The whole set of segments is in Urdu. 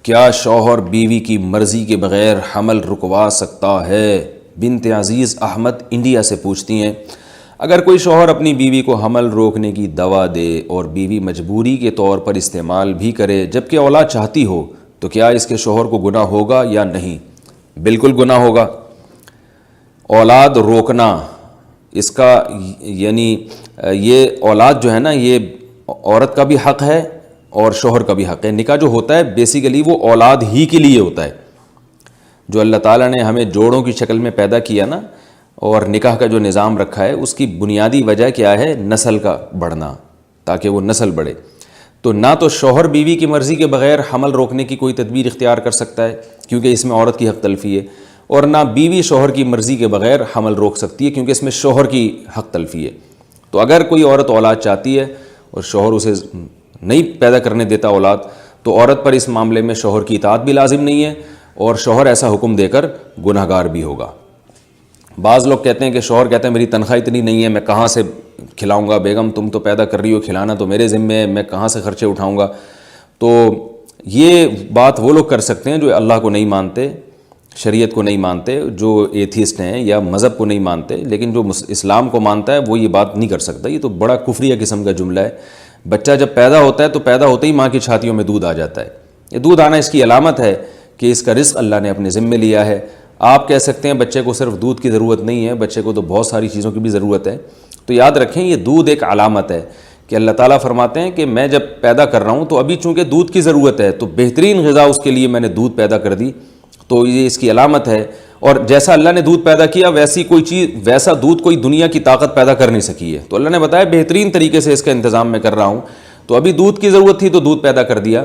کیا شوہر بیوی کی مرضی کے بغیر حمل رکوا سکتا ہے؟ بنت عزیز احمد انڈیا سے پوچھتی ہیں، اگر کوئی شوہر اپنی بیوی کو حمل روکنے کی دوا دے اور بیوی مجبوری کے طور پر استعمال بھی کرے جبکہ اولاد چاہتی ہو تو کیا اس کے شوہر کو گناہ ہوگا یا نہیں؟ بالکل گناہ ہوگا۔ اولاد روکنا اس کا یعنی یہ اولاد جو ہے نا، یہ عورت کا بھی حق ہے اور شوہر کا بھی حق ہے۔ نکاح جو ہوتا ہے بیسیکلی وہ اولاد ہی کے لیے ہوتا ہے۔ جو اللہ تعالیٰ نے ہمیں جوڑوں کی شکل میں پیدا کیا نا، اور نکاح کا جو نظام رکھا ہے، اس کی بنیادی وجہ کیا ہے؟ نسل کا بڑھنا، تاکہ وہ نسل بڑھے۔ تو نہ تو شوہر بیوی کی مرضی کے بغیر حمل روکنے کی کوئی تدبیر اختیار کر سکتا ہے کیونکہ اس میں عورت کی حق تلفی ہے، اور نہ بیوی شوہر کی مرضی کے بغیر حمل روک سکتی ہے کیونکہ اس میں شوہر کی حق تلفی ہے۔ تو اگر کوئی عورت اولاد چاہتی ہے اور شوہر اسے نہیں پیدا کرنے دیتا اولاد، تو عورت پر اس معاملے میں شوہر کی اطاعت بھی لازم نہیں ہے اور شوہر ایسا حکم دے کر گناہ گار بھی ہوگا۔ بعض لوگ کہتے ہیں کہ شوہر کہتے ہیں میری تنخواہ اتنی نہیں ہے، میں کہاں سے کھلاؤں گا؟ بیگم تم تو پیدا کر رہی ہو، کھلانا تو میرے ذمہ ہے، میں کہاں سے خرچے اٹھاؤں گا؟ تو یہ بات وہ لوگ کر سکتے ہیں جو اللہ کو نہیں مانتے، شریعت کو نہیں مانتے، جو ایتھیسٹ ہیں یا مذہب کو نہیں مانتے، لیکن جو اسلام کو مانتا ہے وہ یہ بات نہیں کر سکتا۔ یہ تو بڑا کفریہ قسم کا جملہ ہے۔ بچہ جب پیدا ہوتا ہے تو پیدا ہوتے ہی ماں کی چھاتیوں میں دودھ آ جاتا ہے۔ یہ دودھ آنا اس کی علامت ہے کہ اس کا رزق اللہ نے اپنے ذمے لیا ہے۔ آپ کہہ سکتے ہیں بچے کو صرف دودھ کی ضرورت نہیں ہے، بچے کو تو بہت ساری چیزوں کی بھی ضرورت ہے۔ تو یاد رکھیں یہ دودھ ایک علامت ہے کہ اللہ تعالیٰ فرماتے ہیں کہ میں جب پیدا کر رہا ہوں تو ابھی چونکہ دودھ کی ضرورت ہے تو بہترین غذا اس کے لیے میں نے دودھ پیدا کر دی، تو یہ اس کی علامت ہے۔ اور جیسا اللہ نے دودھ پیدا کیا ویسا دودھ کوئی دنیا کی طاقت پیدا کر نہیں سکی ہے، تو اللہ نے بتایا بہترین طریقے سے اس کا انتظام میں کر رہا ہوں۔ تو ابھی دودھ کی ضرورت تھی تو دودھ پیدا کر دیا،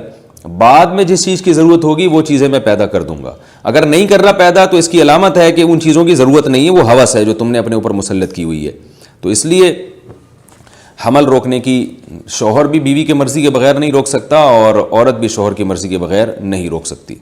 بعد میں جس چیز کی ضرورت ہوگی وہ چیزیں میں پیدا کر دوں گا۔ اگر نہیں کر رہا پیدا تو اس کی علامت ہے کہ ان چیزوں کی ضرورت نہیں ہے، وہ ہوس ہے جو تم نے اپنے اوپر مسلط کی ہوئی ہے۔ تو اس لیے حمل روکنے کی شوہر بھی بیوی کی مرضی کے بغیر نہیں روک سکتا اور عورت بھی شوہر کی مرضی کے بغیر نہیں روک سکتی۔